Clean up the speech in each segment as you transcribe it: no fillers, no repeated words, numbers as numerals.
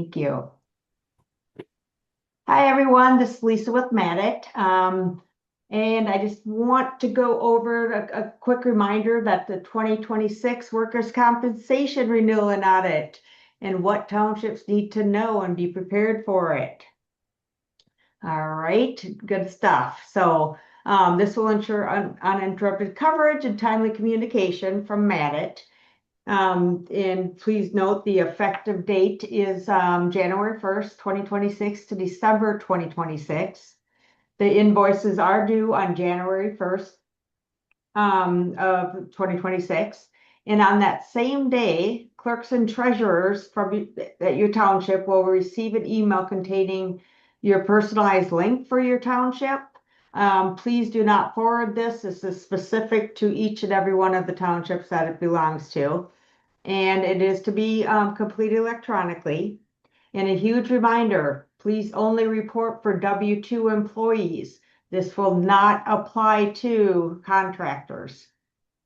Thank you. Hi, everyone. This is Lisa with Maddit. And I just want to go over a quick reminder that the 2026 workers' compensation renewal and audit and what townships need to know and be prepared for it. All right, good stuff. So this will ensure uninterrupted coverage and timely communication from Maddit. And please note the effective date is January 1st, 2026 to December 2026. The invoices are due on January 1st of 2026. And on that same day, clerks and treasurers at your township will receive an email containing your personalized link for your township. Please do not forward this. This is specific to each and every one of the townships that it belongs to. And it is to be completed electronically. And a huge reminder, please only report for W-2 employees. This will not apply to contractors.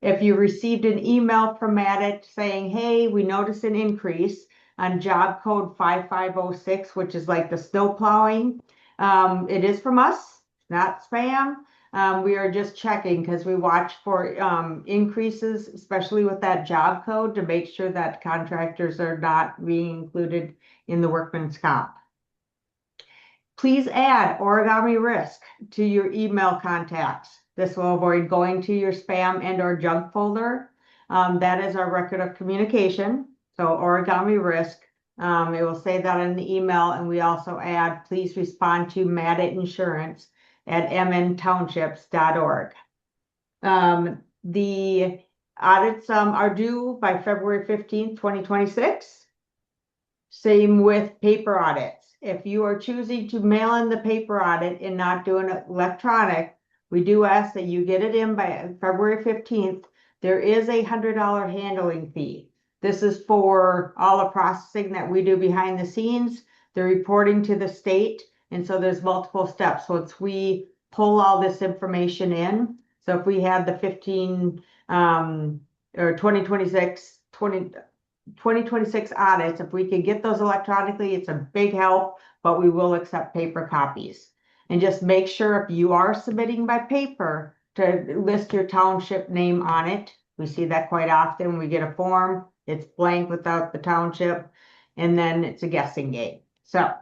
If you received an email from Maddit saying, hey, we noticed an increase on job code 5506, which is like the snow plowing, it is from us, not spam. We are just checking because we watch for increases, especially with that job code, to make sure that contractors are not being included in the workman's comp. Please add Origami Risk to your email contacts. This will avoid going to your spam and or junk folder. That is our record of communication. So Origami Risk, it will say that in the email, and we also add, please respond to Maddit Insurance at mntownships.org. The audits are due by February 15th, 2026. Same with paper audits. If you are choosing to mail in the paper audit and not doing it electronic, we do ask that you get it in by February 15th. There is a $100 handling fee. This is for all the processing that we do behind the scenes, the reporting to the state, and so there's multiple steps. Once we pull all this information in, so if we had the 2026 audits, if we could get those electronically, it's a big help, but we will accept paper copies. And just make sure if you are submitting by paper to list your township name on it. We see that quite often. We get a form, it's blank without the township, and then it's a guessing game. So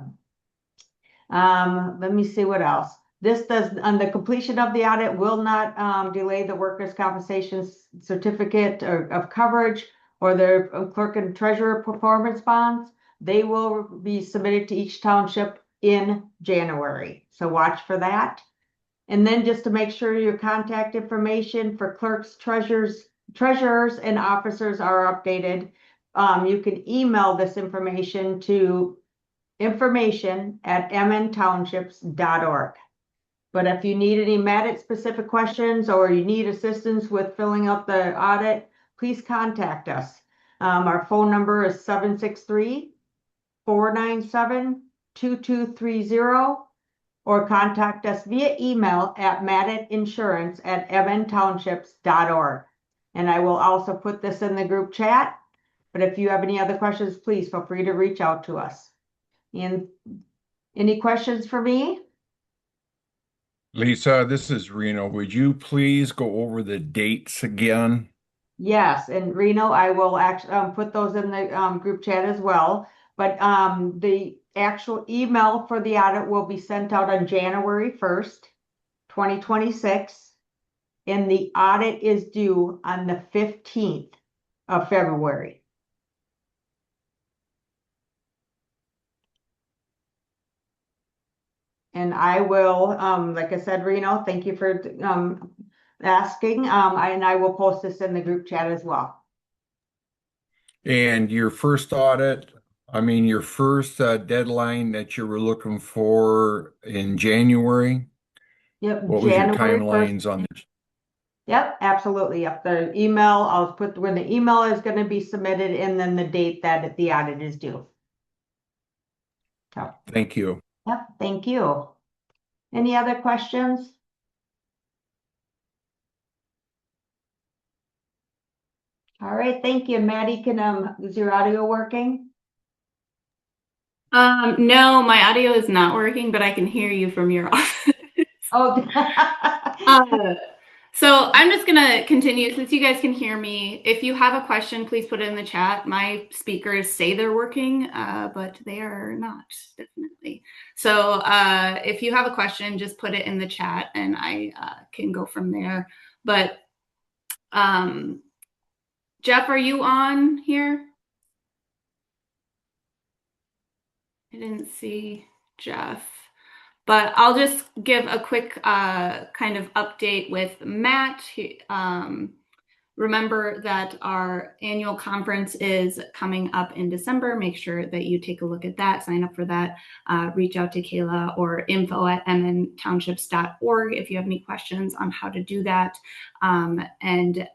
let me see what else. This does, on the completion of the audit, will not delay the workers' compensation certificate of coverage or their clerk and treasurer performance bonds. They will be submitted to each township in January. So watch for that. And then just to make sure your contact information for clerks, treasurers, and officers are updated, you can email this information to information@mntownships.org. But if you need any Maddit specific questions or you need assistance with filling out the audit, please contact us. Our phone number is 763-497-2230, or contact us via email at madditinsurance@mntownships.org. And I will also put this in the group chat. But if you have any other questions, please feel free to reach out to us. And any questions for me? Lisa, this is Reno. Would you please go over the dates again? Yes, and Reno, I will actually put those in the group chat as well. But the actual email for the audit will be sent out on January 1st, 2026. And the audit is due on the 15th of February. And I will, like I said, Reno, thank you for asking. And I will post this in the group chat as well. And your first audit, your first deadline that you were looking for in January? Yep, What was your January 1st. timelines on this? Yep, absolutely. Yep, the email, I'll put when the email is going to be submitted and then the date that the audit is due. So, Thank you. yep, thank you. Any other questions? All right, thank you. Maddie, is your audio working? No, my audio is not working, but I can hear you from your office. Oh, So I'm just gonna continue since you guys can hear me. If you have a question, please put it in the chat. My speakers say they're working, but they are not, definitely. So if you have a question, just put it in the chat and I can go from there. But Jeff, are you on here? I didn't see Jeff. But I'll just give a quick kind of update with Matt. Remember that our annual conference is coming up in December. Make sure that you take a look at that, sign up for that, reach out to Kayla or info@mntownships.org if you have any questions on how to do that, and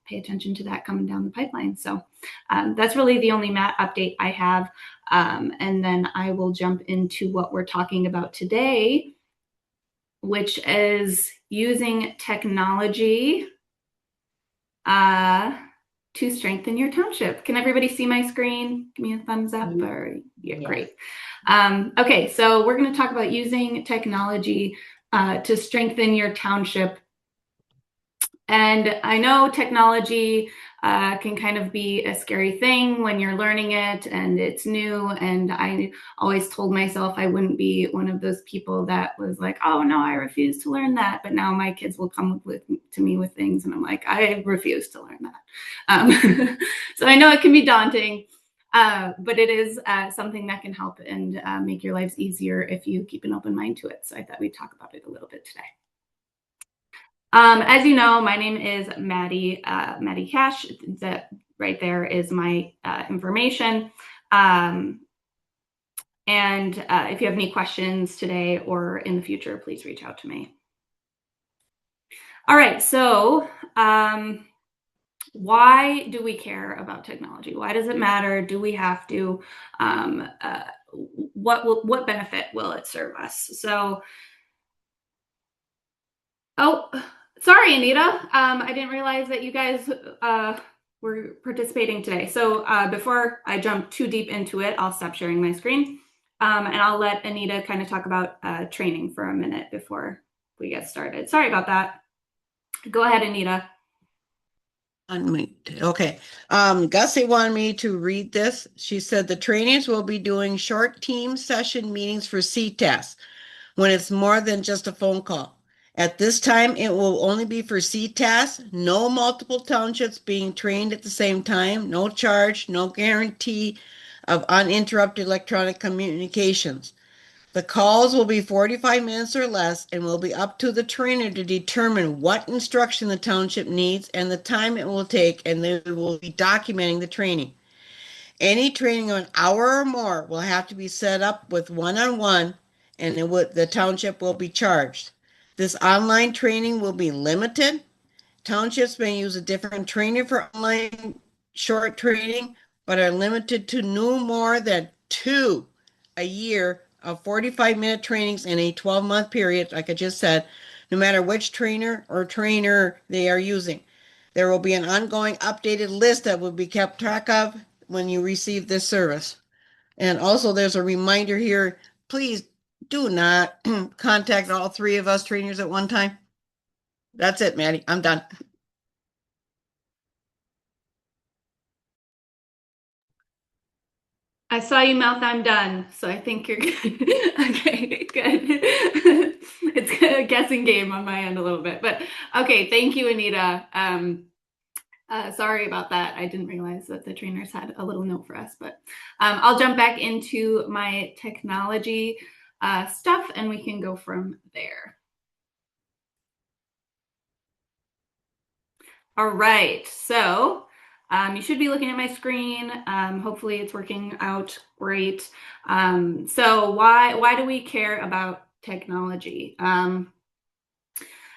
pay attention to that coming down the pipeline. So that's really the only Matt update I have. And then I will jump into what we're talking about today, which is using technology to strengthen your township. Can everybody see my screen? Give me a thumbs up. Or yeah, yes. Great. Okay, so we're going to talk about using technology to strengthen your township. And I know technology can kind of be a scary thing when you're learning it and it's new. And I always told myself I wouldn't be one of those people that was like, oh no, I refuse to learn that. But now my kids will come to me with things and I'm like, I refuse to learn that. So I know it can be daunting, but it is something that can help and make your lives easier if you keep an open mind to it. So I thought we'd talk about it a little bit today. As you know, my name is Maddie Cash. That right there is my information. And if you have any questions today or in the future, please reach out to me. All right, so why do we care about technology? Why does it matter? Do we have to? What benefit will it serve us? So, sorry, Anita. I didn't realize that you guys were participating today. So before I jump too deep into it, I'll stop sharing my screen. And I'll let Anita kind of talk about training for a minute before we get started. Sorry about that. Go ahead, Anita. Okay. Gussie wanted me to read this. She said the trainers will be doing short team session meetings for CTAS when it's more than just a phone call. At this time, it will only be for CTAS, no multiple townships being trained at the same time, no charge, no guarantee of uninterrupted electronic communications. The calls will be 45 minutes or less and will be up to the trainer to determine what instruction the township needs and the time it will take, and they will be documenting the training. Any training of an hour or more will have to be set up with one-on-one, and the township will be charged. This online training will be limited. Townships may use a different trainer for online short training, but are limited to no more than 2 a year of 45-minute trainings in a 12-month period, like I just said, no matter which trainer or trainer they are using. There will be an ongoing updated list that will be kept track of when you receive this service. And also there's a reminder here, please do not contact all 3 of us trainers at one time. That's it, Maddie. I'm done. I saw you mouth I'm done, so I think you're good. Okay, good. It's a guessing game on my end a little bit, but okay, thank you, Anita. Sorry about that. I didn't realize that the trainers had a little note for us, but I'll jump back into my technology stuff and we can go from there. All right, so you should be looking at my screen. Hopefully it's working out great. So why do we care about technology?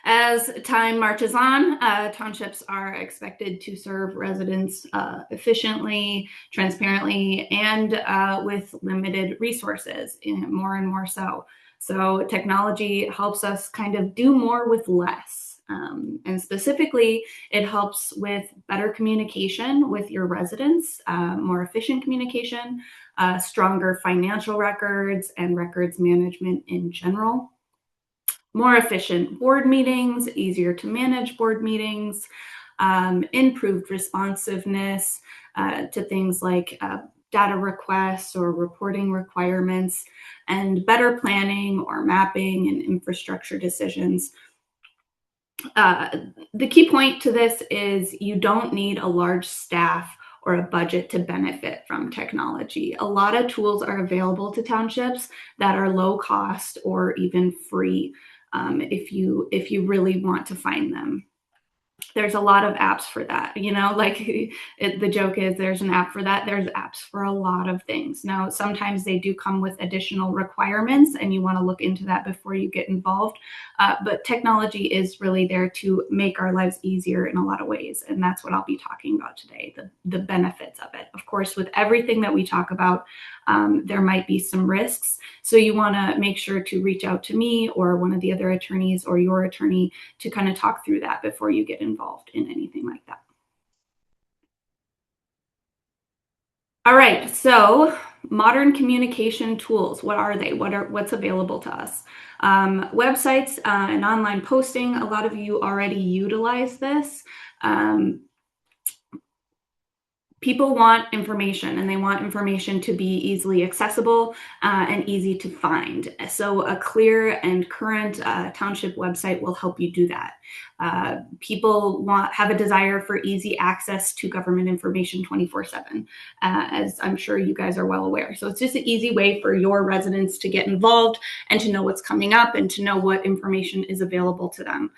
As time marches on, townships are expected to serve residents efficiently, transparently, and with limited resources, more and more so. So technology helps us kind of do more with less. And specifically, it helps with better communication with your residents, more efficient communication, stronger financial records and records management in general. More efficient board meetings, easier to manage board meetings, improved responsiveness to things like data requests or reporting requirements, and better planning or mapping and infrastructure decisions. The key point to this is you don't need a large staff or a budget to benefit from technology. A lot of tools are available to townships that are low cost or even free if you really want to find them. There's a lot of apps for that, you know, like the joke is there's an app for that. There's apps for a lot of things. Now, sometimes they do come with additional requirements and you want to look into that before you get involved. But technology is really there to make our lives easier in a lot of ways. And that's what I'll be talking about today, the benefits of it. Of course, with everything that we talk about, there might be some risks. So you want to make sure to reach out to me or one of the other attorneys or your attorney to kind of talk through that before you get involved in anything like that. All right, so modern communication tools, what are they? What's available to us? Websites and online posting, a lot of you already utilize this. People want information and they want information to be easily accessible and easy to find. So a clear and current township website will help you do that. People have a desire for easy access to government information 24/7, as I'm sure you guys are well aware. So it's just an easy way for your residents to get involved and to know what's coming up and to know what information is available to them.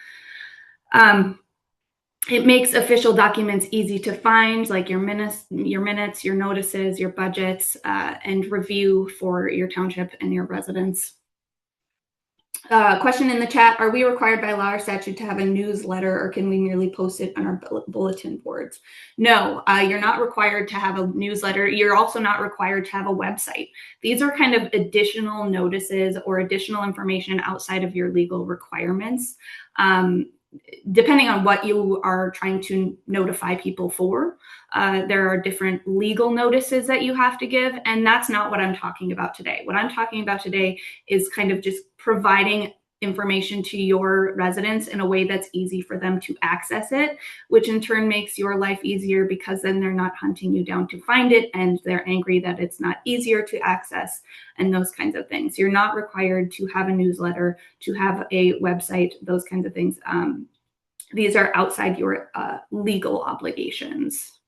It makes official documents easy to find, like your minutes, your notices, your budgets, and review for your township and your residents. Question in the chat, are we required by law or statute to have a newsletter or can we merely post it on our bulletin boards? No, you're not required to have a newsletter. You're also not required to have a website. These are kind of additional notices or additional information outside of your legal requirements. Depending on what you are trying to notify people for, there are different legal notices that you have to give, and that's not what I'm talking about today. What I'm talking about today is kind of just providing information to your residents in a way that's easy for them to access it, which in turn makes your life easier because then they're not hunting you down to find it and they're angry that it's not easier to access and those kinds of things. You're not required to have a newsletter, to have a website, those kinds of things. These are outside your legal obligations.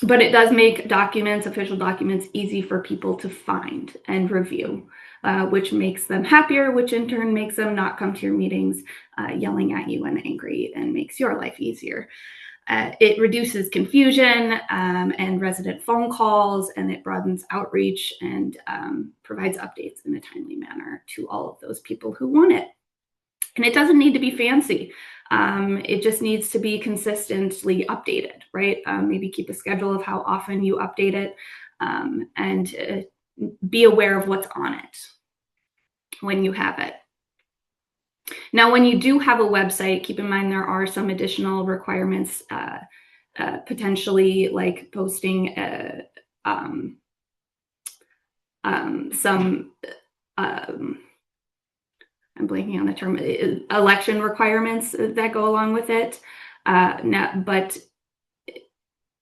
But it does make documents, official documents, easy for people to find and review, which makes them happier, which in turn makes them not come to your meetings yelling at you and angry and makes your life easier. It reduces confusion and resident phone calls, and it broadens outreach and provides updates in a timely manner to all of those people who want it. And it doesn't need to be fancy. It just needs to be consistently updated, right? Maybe keep a schedule of how often you update it and be aware of what's on it when you have it. Now, when you do have a website, keep in mind there are some additional requirements, potentially like posting some I'm blanking on the term, election requirements that go along with it. But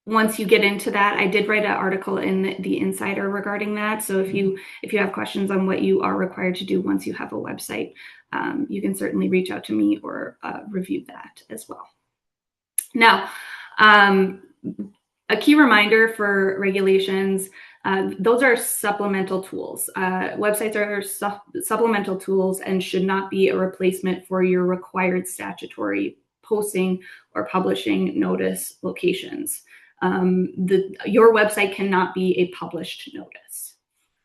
once you get into that, I did write an article in the Insider regarding that. So if you have questions on what you are required to do once you have a website, you can certainly reach out to me or review that as well. Now, a key reminder for regulations, those are supplemental tools. Websites are supplemental tools and should not be a replacement for your required statutory posting or publishing notice locations. Your website cannot be a published notice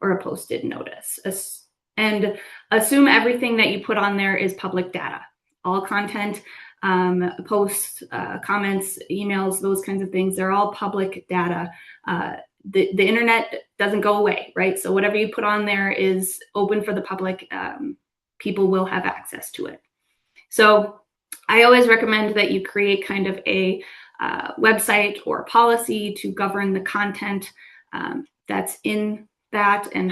or a posted notice. And assume everything that you put on there is public data. All content, posts, comments, emails, those kinds of things, they're all public data. The internet doesn't go away, right? So whatever you put on there is open for the public. People will have access to it. So I always recommend that you create kind of a website or policy to govern the content that's in that, and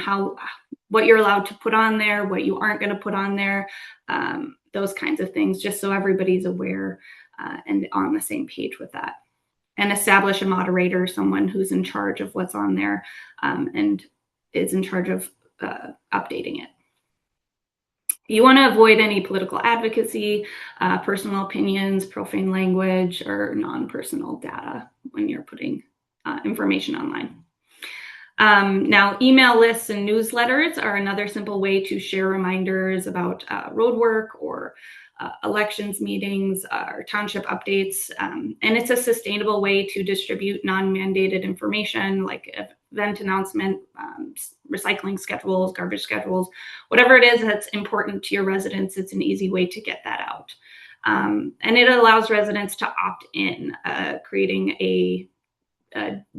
what you're allowed to put on there, what you aren't going to put on there, those kinds of things, just so everybody's aware and on the same page with that. And establish a moderator, someone who's in charge of what's on there and is in charge of updating it. You want to avoid any political advocacy, personal opinions, profane language, or non-personal data when you're putting information online. Now, email lists and newsletters are another simple way to share reminders about road work or elections meetings or township updates. And it's a sustainable way to distribute non-mandated information like event announcement, recycling schedules, garbage schedules, whatever it is that's important to your residents. It's an easy way to get that out. And it allows residents to opt in, creating a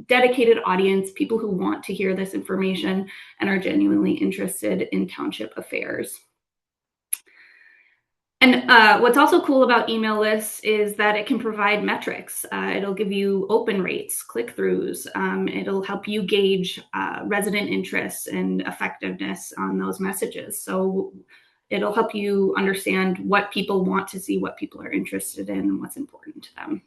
dedicated audience, people who want to hear this information and are genuinely interested in township affairs. And what's also cool about email lists is that it can provide metrics. It'll give you open rates, click-throughs. It'll help you gauge resident interest and effectiveness on those messages. So it'll help you understand what people want to see, what people are interested in, and what's important to them.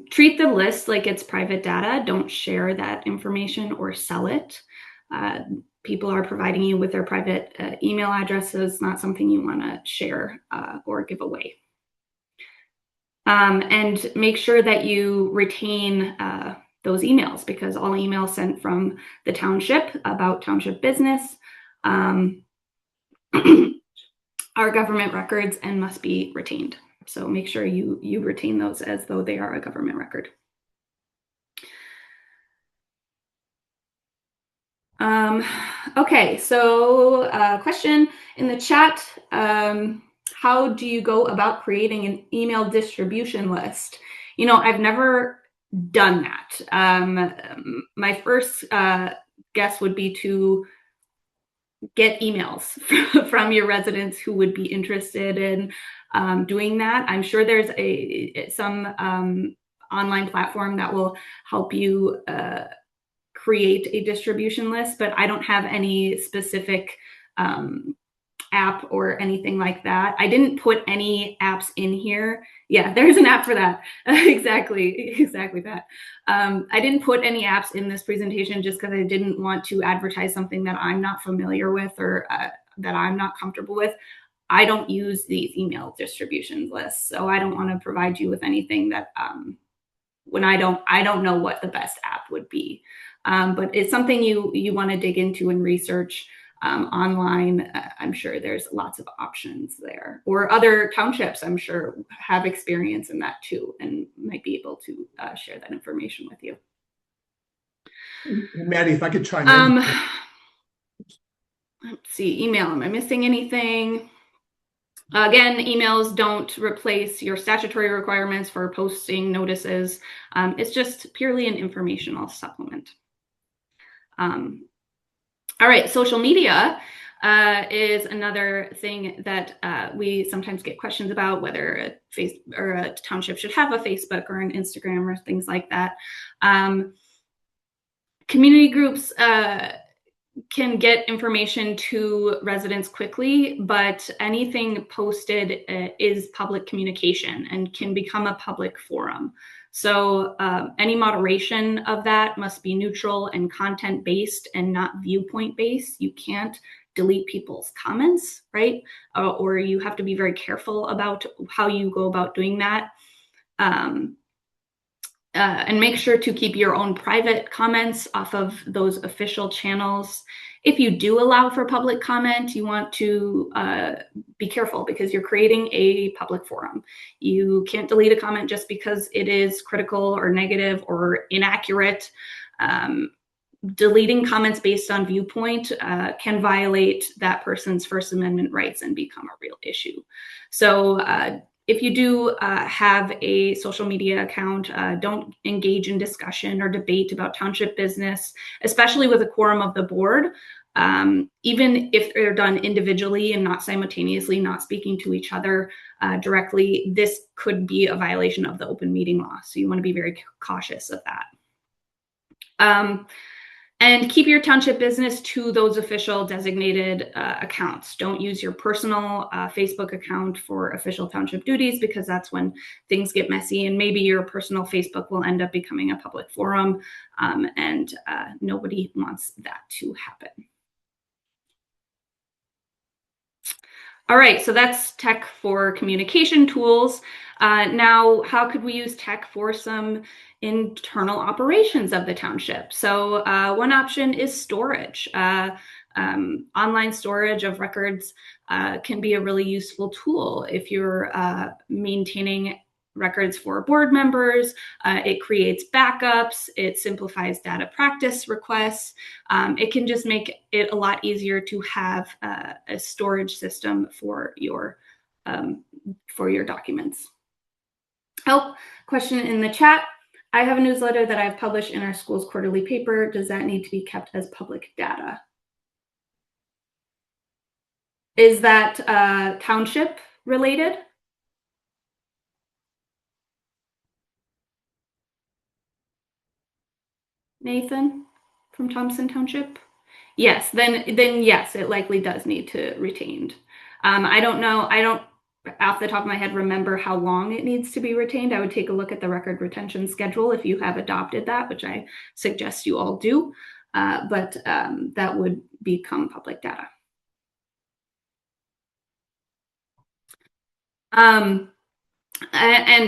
Treat the list like it's private data. Don't share that information or sell it. People are providing you with their private email addresses, not something you want to share or give away. And make sure that you retain those emails, because all emails sent from the township about township business are government records and must be retained. So make sure you retain those as though they are a government record. Okay, so question in the chat, how do you go about creating an email distribution list? You know, I've never done that. My first guess would be to get emails from your residents who would be interested in doing that. I'm sure there's some online platform that will help you create a distribution list, but I don't have any specific app or anything like that. I didn't put any apps in here. Yeah, there's an app for that. Exactly that. I didn't put any apps in this presentation just because I didn't want to advertise something that I'm not familiar with or that I'm not comfortable with. I don't use these email distribution lists, so I don't want to provide you with anything that when I don't know what the best app would be. But it's something you want to dig into and research online. I'm sure there's lots of options there, or other townships I'm sure have experience in that too and might be able to share that information with you. Maddie, if I could chime in. Let's see, email, am I missing anything? Again, emails don't replace your statutory requirements for posting notices. It's just purely an informational supplement. All right, social media is another thing that we sometimes get questions about, whether a township should have a Facebook or an Instagram or things like that. Community groups can get information to residents quickly, but anything posted is public communication and can become a public forum. So any moderation of that must be neutral and content-based and not viewpoint-based. You can't delete people's comments, right? Or you have to be very careful about how you go about doing that. And make sure to keep your own private comments off of those official channels. If you do allow for public comment, you want to be careful because you're creating a public forum. You can't delete a comment just because it is critical or negative or inaccurate. Deleting comments based on viewpoint can violate that person's First Amendment rights and become a real issue. So if you do have a social media account, don't engage in discussion or debate about township business, especially with a quorum of the board. Even if they're done individually and not simultaneously, not speaking to each other directly, this could be a violation of the open meeting law. So you want to be very cautious of that. And keep your township business to those official designated accounts. Don't use your personal Facebook account for official township duties, because that's when things get messy, and maybe your personal Facebook will end up becoming a public forum, and nobody wants that to happen. All right, so that's tech for communication tools. Now, how could we use tech for some internal operations of the township? So one option is storage. Online storage of records can be a really useful tool if you're maintaining records for board members. It creates backups. It simplifies data practice requests. It can just make it a lot easier to have a storage system for your documents. Oh, question in the chat. I have a newsletter that I've published in our school's quarterly paper. Does that need to be kept as public data? Is that township related? Nathan from Thompson Township? Yes, then yes, it likely does need to retained. I don't know, I don't off the top of my head remember how long it needs to be retained. I would take a look at the record retention schedule if you have adopted that, which I suggest you all do, but that would become public data. And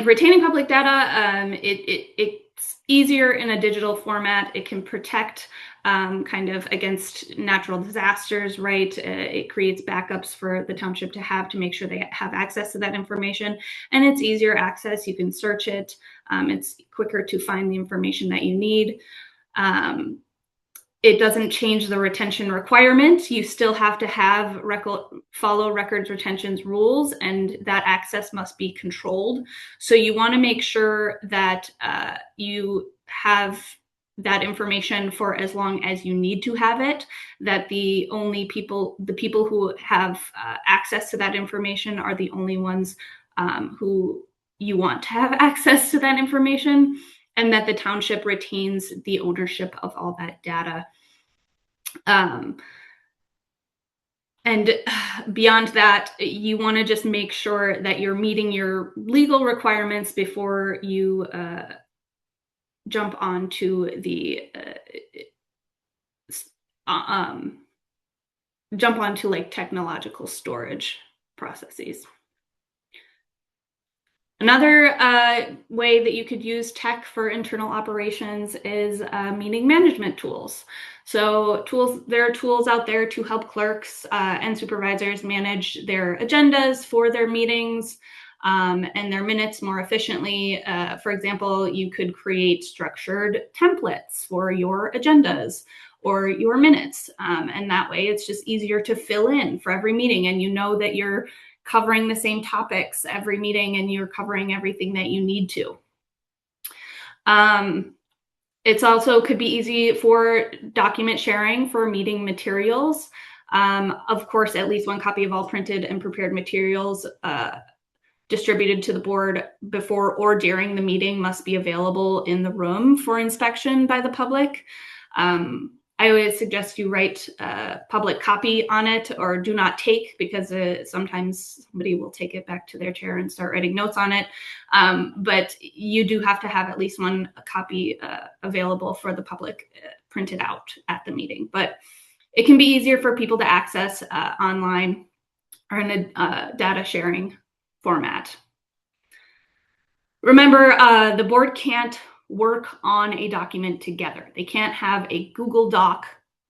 retaining public data, it's easier in a digital format. It can protect kind of against natural disasters, right? It creates backups for the township to have to make sure they have access to that information. And it's easier access. You can search it. It's quicker to find the information that you need. It doesn't change the retention requirement. You still have to follow records retention's rules, and that access must be controlled. So you want to make sure that you have that information for as long as you need to have it, that the people who have access to that information are the only ones who you want to have access to that information, and that the township retains the ownership of all that data. And beyond that, you want to just make sure that you're meeting your legal requirements before you jump onto like technological storage processes. Another way that you could use tech for internal operations is meeting management tools. So there are tools out there to help clerks and supervisors manage their agendas for their meetings and their minutes more efficiently. For example, you could create structured templates for your agendas or your minutes. And that way it's just easier to fill in for every meeting, and you know that you're covering the same topics every meeting and you're covering everything that you need to. It's also could be easy for document sharing for meeting materials. Of course, at least one copy of all printed and prepared materials distributed to the board before or during the meeting must be available in the room for inspection by the public. I always suggest you write a public copy on it, or do not take, because sometimes somebody will take it back to their chair and start writing notes on it. But you do have to have at least one copy available for the public printed out at the meeting. But it can be easier for people to access online or in a data sharing format. Remember, the board can't work on a document together. They can't have a Google Doc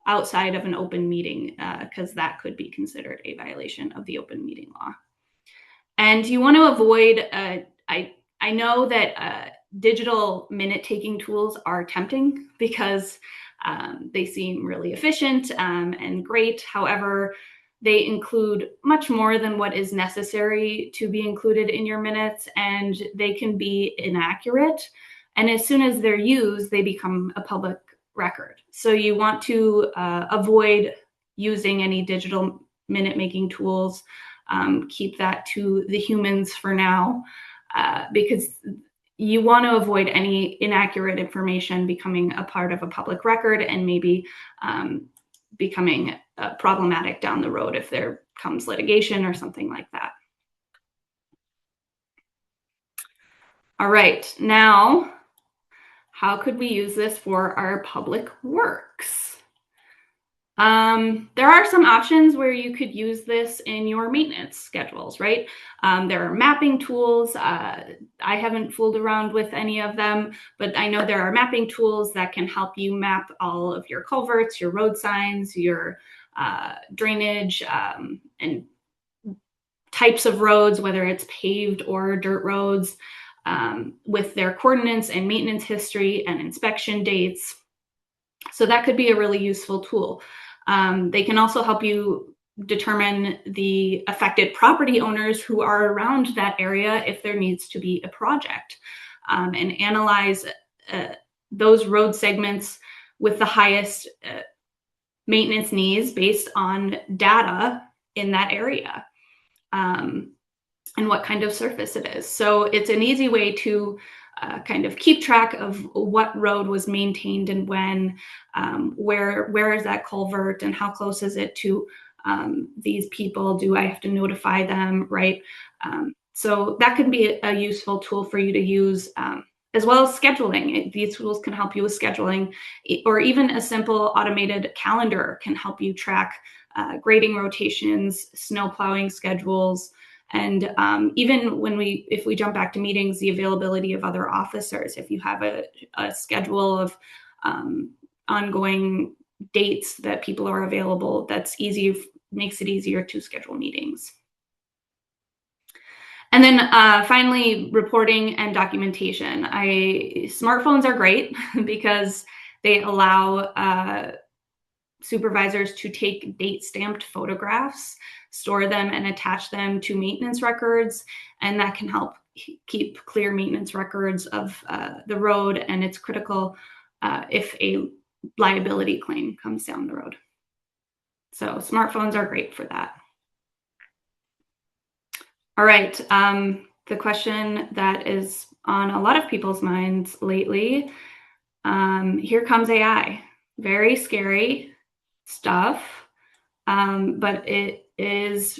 outside of an open meeting, because that could be considered a violation of the open meeting law. And you want to avoid, I know that digital minute taking tools are tempting because they seem really efficient and great. However, they include much more than what is necessary to be included in your minutes, and they can be inaccurate. And as soon as they're used, they become a public record. So you want to avoid using any digital minute making tools. Keep that to the humans for now, because you want to avoid any inaccurate information becoming a part of a public record and maybe becoming problematic down the road if there comes litigation or something like that. All right, now, how could we use this for our public works? There are some options where you could use this in your maintenance schedules, right? There are mapping tools. I haven't fooled around with any of them, but I know there are mapping tools that can help you map all of your culverts, your road signs, your drainage, and types of roads, whether it's paved or dirt roads, with their coordinates and maintenance history and inspection dates. So that could be a really useful tool. They can also help you determine the affected property owners who are around that area if there needs to be a project, and analyze those road segments with the highest maintenance needs based on data in that area, and what kind of surface it is. So it's an easy way to kind of keep track of what road was maintained and when, where is that culvert and how close is it to these people? Do I have to notify them, right? So that could be a useful tool for you to use, as well as scheduling. These tools can help you with scheduling, or even a simple automated calendar can help you track grading rotations, snow plowing schedules, and even if we jump back to meetings, the availability of other officers. If you have a schedule of ongoing dates that people are available, makes it easier to schedule meetings. And then finally, reporting and documentation. Smartphones are great because they allow supervisors to take date-stamped photographs, store them, and attach them to maintenance records, and that can help keep clear maintenance records of the road, and it's critical if a liability claim comes down the road. So smartphones are great for that. All right, the question that is on a lot of people's minds lately, here comes AI. Very scary stuff, but it is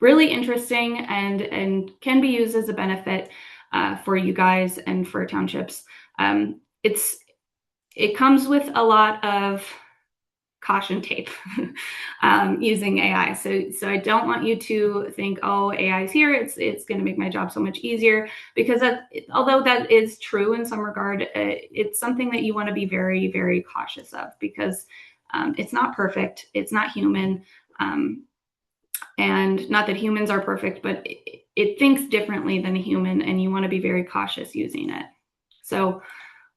really interesting and can be used as a benefit for you guys and for townships. It comes with a lot of caution tape using AI. So I don't want you to think, oh, AI is here, it's going to make my job so much easier, because although that is true in some regard, it's something that you want to be very, very cautious of, because it's not perfect, it's not human, and not that humans are perfect, but it thinks differently than a human, and you want to be very cautious using it. So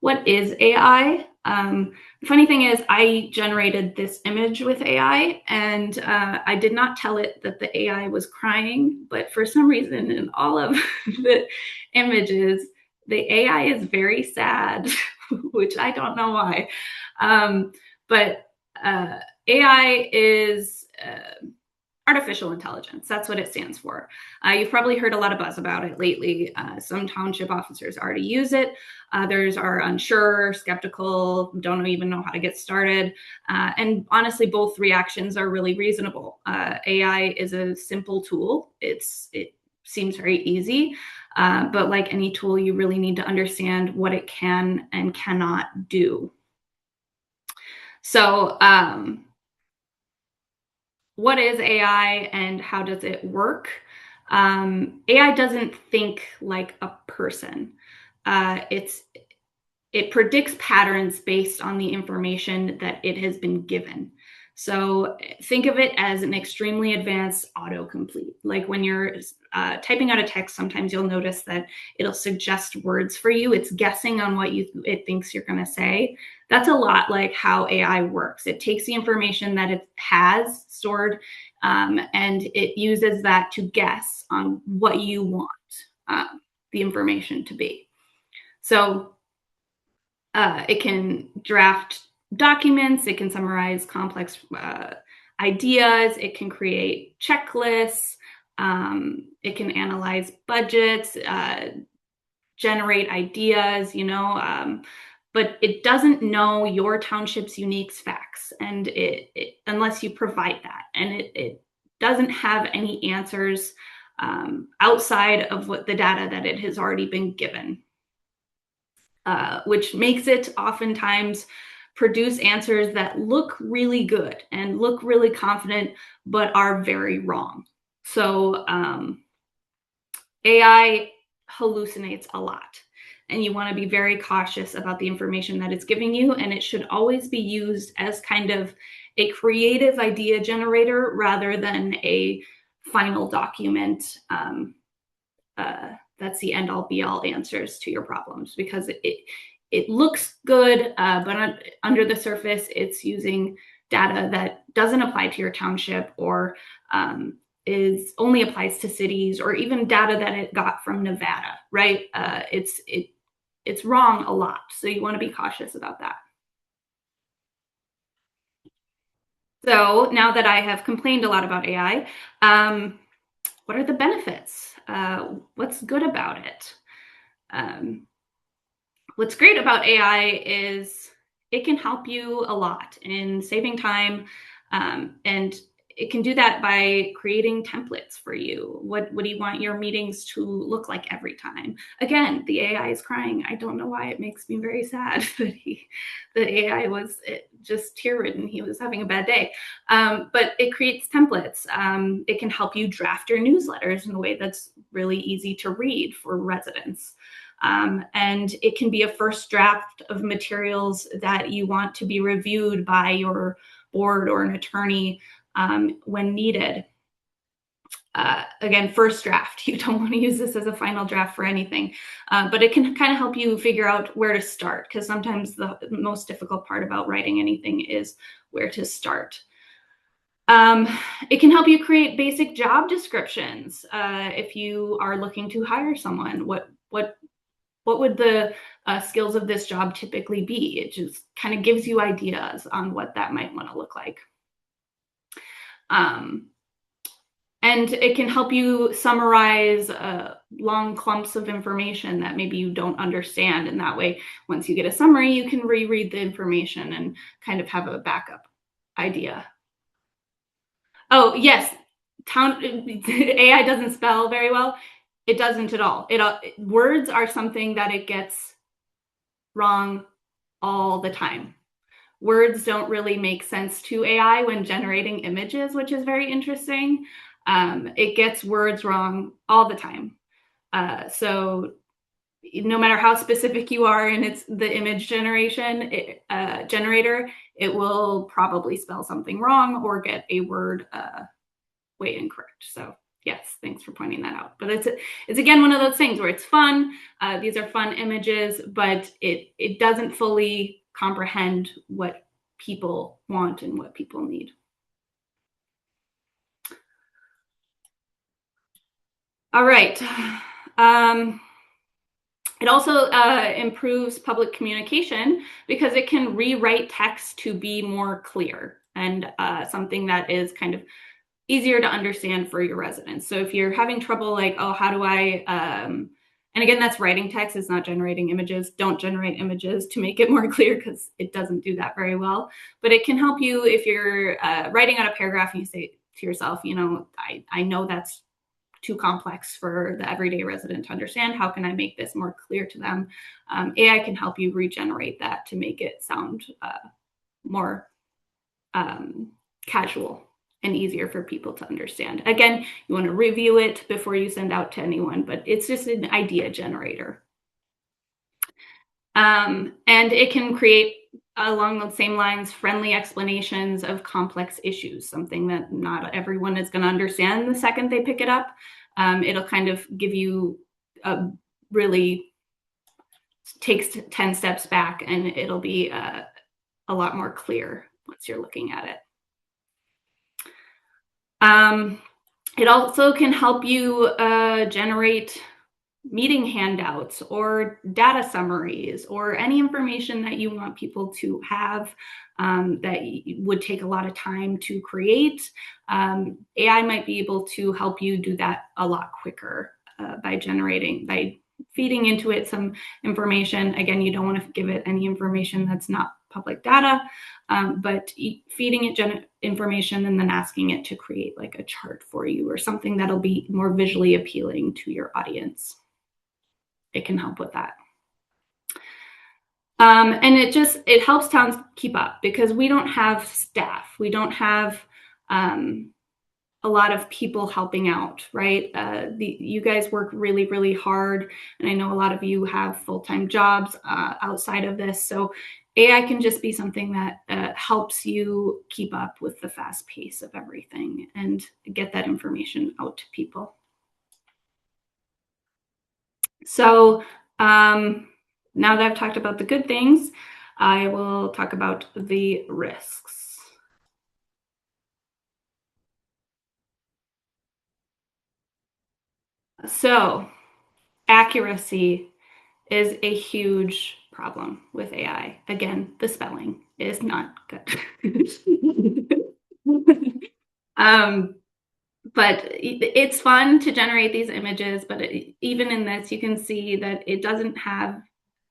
what is AI? The funny thing is, I generated this image with AI, and I did not tell it that the AI was crying, but for some reason in all of the images, the AI is very sad, which I don't know why. But AI is artificial intelligence. That's what it stands for. You've probably heard a lot of buzz about it lately. Some township officers already use it. Others are unsure, skeptical, don't even know how to get started. And honestly, both reactions are really reasonable. AI is a simple tool. It seems very easy, but like any tool, you really need to understand what it can and cannot do. So, what is AI and how does it work? AI doesn't think like a person. It predicts patterns based on the information that it has been given. So think of it as an extremely advanced autocomplete. Like when you're typing out a text, sometimes you'll notice that it'll suggest words for you. It's guessing on what it thinks you're going to say. That's a lot like how AI works. It takes the information that it has stored, and it uses that to guess on what you want the information to be. So it can draft documents. It can summarize complex ideas. It can create checklists. It can analyze budgets, generate ideas, but it doesn't know your township's unique facts, and unless you provide that, and it doesn't have any answers outside of what the data that it has already been given, which makes it oftentimes produce answers that look really good and look really confident, but are very wrong. So AI hallucinates a lot, and you want to be very cautious about the information that it's giving you, and it should always be used as kind of a creative idea generator rather than a final document that's the end all be all answers to your problems, because it looks good, but under the surface, it's using data that doesn't apply to your township, or is only applies to cities, or even data that it got from Nevada, right? It's wrong a lot, so you want to be cautious about that. So now that I have complained a lot about AI, what are the benefits? What's good about it? What's great about AI is it can help you a lot in saving time, and it can do that by creating templates for you. What do you want your meetings to look like every time? Again, the AI is crying. I don't know why. It makes me very sad that the AI was just tear-ridden. He was having a bad day. But it creates templates. It can help you draft your newsletters in a way that's really easy to read for residents. And it can be a first draft of materials that you want to be reviewed by your board or an attorney when needed. Again, first draft. You don't want to use this as a final draft for anything, but it can kind of help you figure out where to start, because sometimes the most difficult part about writing anything is where to start. It can help you create basic job descriptions. If you are looking to hire someone, what would the skills of this job typically be? It just kind of gives you ideas on what that might want to look like. And it can help you summarize long clumps of information that maybe you don't understand. And that way, once you get a summary, you can reread the information and kind of have a backup idea. Oh, yes, AI doesn't spell very well. It doesn't at all. Words are something that it gets wrong all the time. Words don't really make sense to AI when generating images, which is very interesting. It gets words wrong all the time. So no matter how specific you are in the image generation generator, it will probably spell something wrong or get a word way incorrect. So yes, thanks for pointing that out. But it's again one of those things where it's fun. These are fun images, but it doesn't fully comprehend what people want and what people need. All right. It also improves public communication because it can rewrite text to be more clear and something that is kind of easier to understand for your residents. So if you're having trouble, like, oh, how do I, and again, that's writing text, it's not generating images. Don't generate images to make it more clear, because it doesn't do that very well. But it can help you if you're writing out a paragraph and you say to yourself, I know that's too complex for the everyday resident to understand. How can I make this more clear to them? AI can help you regenerate that to make it sound more casual and easier for people to understand. Again, you want to review it before you send out to anyone, but it's just an idea generator. And it can create, along those same lines, friendly explanations of complex issues, something that not everyone is going to understand the second they pick it up. It'll kind of give you really takes 10 steps back, and it'll be a lot more clear once you're looking at it. It also can help you generate meeting handouts or data summaries or any information that you want people to have that would take a lot of time to create, AI might be able to help you do that a lot quicker by feeding into it some information. Again, you don't want to give it any information that's not public data, but feeding it information and then asking it to create like a chart for you or something that'll be more visually appealing to your audience. It can help with that. And it helps towns keep up because we don't have staff. We don't have a lot of people helping out, right? You guys work really, really hard. And I know a lot of you have full-time jobs outside of this. So AI can just be something that helps you keep up with the fast pace of everything and get that information out to people. So now that I've talked about the good things, I will talk about the risks. So accuracy is a huge problem with AI. Again, the spelling is not good. But it's fun to generate these images, but even in this, you can see that it doesn't have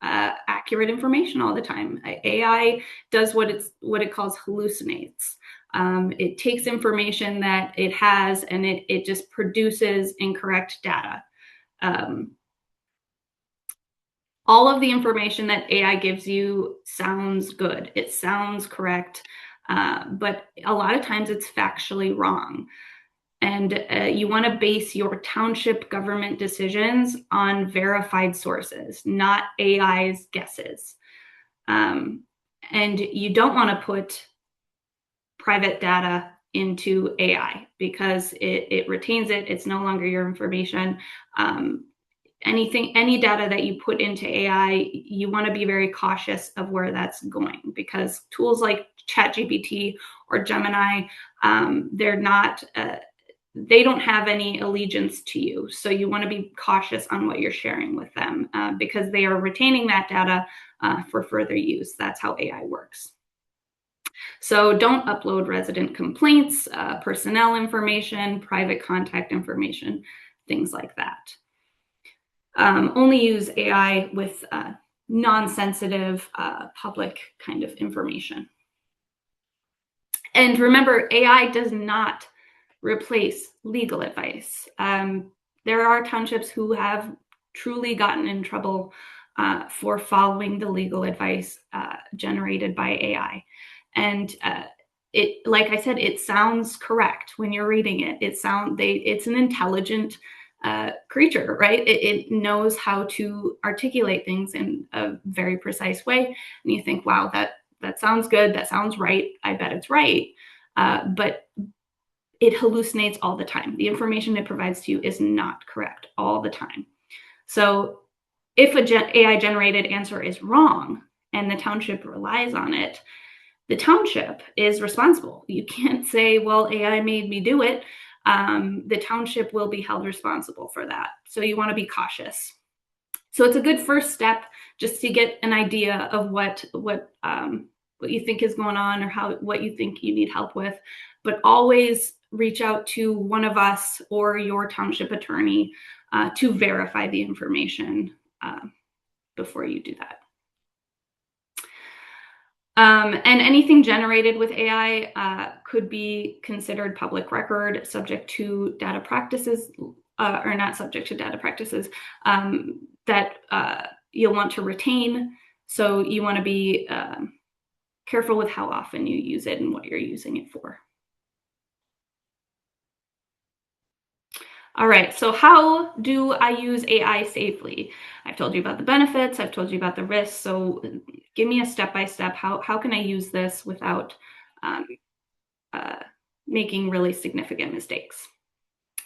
accurate information all the time. AI does what it calls hallucinates. It takes information that it has and it just produces incorrect data. All of the information that AI gives you sounds good. It sounds correct, but a lot of times it's factually wrong. And you want to base your township government decisions on verified sources, not AI's guesses. And you don't want to put private data into AI because it retains it. It's no longer your information. Any data that you put into AI, you want to be very cautious of where that's going because tools like ChatGPT or Gemini, they don't have any allegiance to you. So you want to be cautious on what you're sharing with them because they are retaining that data for further use. That's how AI works. So don't upload resident complaints, personnel information, private contact information, things like that. Only use AI with non-sensitive public kind of information. And remember, AI does not replace legal advice. There are townships who have truly gotten in trouble for following the legal advice generated by AI. And like I said, it sounds correct when you're reading it. It's an intelligent creature, right? It knows how to articulate things in a very precise way. And you think, wow, that sounds good. That sounds right. I bet it's right. But it hallucinates all the time. The information it provides to you is not correct all the time. So if a AI generated answer is wrong and the township relies on it, the township is responsible. You can't say, well, AI made me do it. The township will be held responsible for that. So you want to be cautious. So it's a good first step just to get an idea of what you think is going on or what you think you need help with. But always reach out to one of us or your township attorney to verify the information before you do that. And anything generated with AI could be considered public record, subject to data practices, or not subject to data practices that you'll want to retain. So you want to be careful with how often you use it and what you're using it for. All right, so how do I use AI safely? I've told you about the benefits, I've told you about the risks, so give me a step-by-step. How can I use this without making really significant mistakes?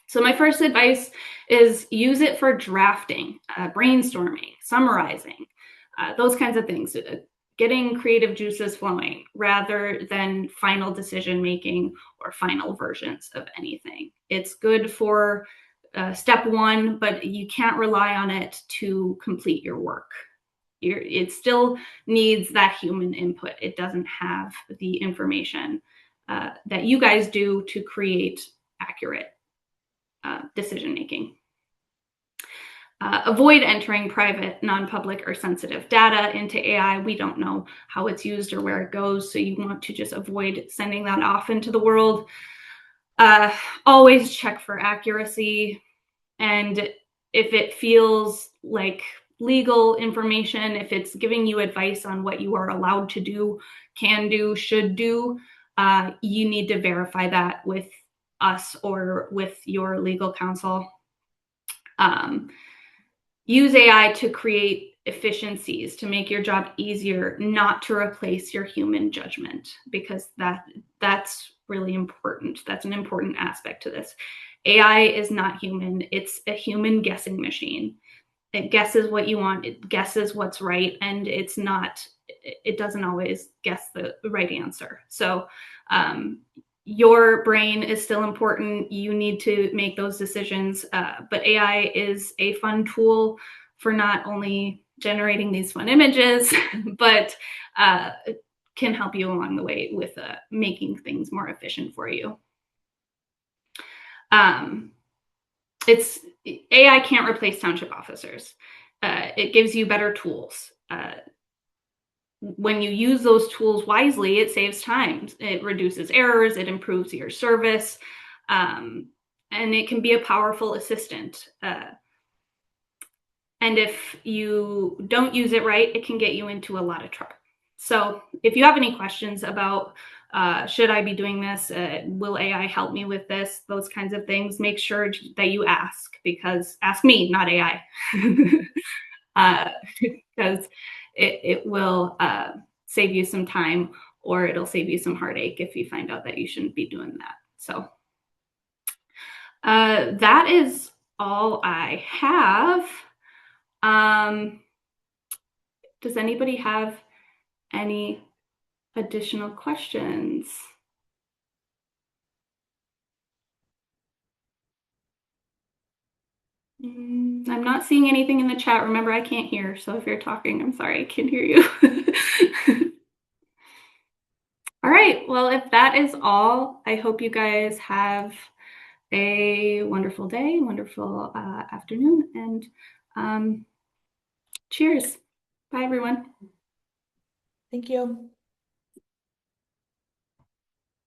So my first advice is use it for drafting, brainstorming, summarizing, those kinds of things, getting creative juices flowing rather than final decision making or final versions of anything. It's good for step one, but you can't rely on it to complete your work. It still needs that human input. It doesn't have the information that you guys do to create accurate decision making. Avoid entering private, non-public, or sensitive data into AI. We don't know how it's used or where it goes, so you want to just avoid sending that off into the world. Always check for accuracy, and if it feels like legal information, if it's giving you advice on what you are allowed to do, can do, should do, you need to verify that with us or with your legal counsel. Use AI to create efficiencies, to make your job easier, not to replace your human judgment, because that's really important. That's an important aspect to this. AI is not human. It's a human guessing machine. It guesses what you want. It guesses what's right, and it doesn't always guess the right answer. So your brain is still important. You need to make those decisions. But AI is a fun tool for not only generating these fun images, but can help you along the way with making things more efficient for you. AI can't replace township officers. It gives you better tools. When you use those tools wisely, it saves time. It reduces errors. It improves your service. And it can be a powerful assistant. And if you don't use it right, it can get you into a lot of trouble. So if you have any questions about should I be doing this? Will AI help me with this? Those kinds of things, make sure that you ask, because ask me, not AI. Because it will save you some time, or it'll save you some heartache if you find out that you shouldn't be doing that. So that is all I have. Does anybody have any additional questions? I'm not seeing anything in the chat. Remember, I can't hear. So if you're talking, I'm sorry, I can't hear you. All right. Well, if that is all, I hope you guys have a wonderful day, wonderful afternoon, and cheers. Bye, everyone. Thank you.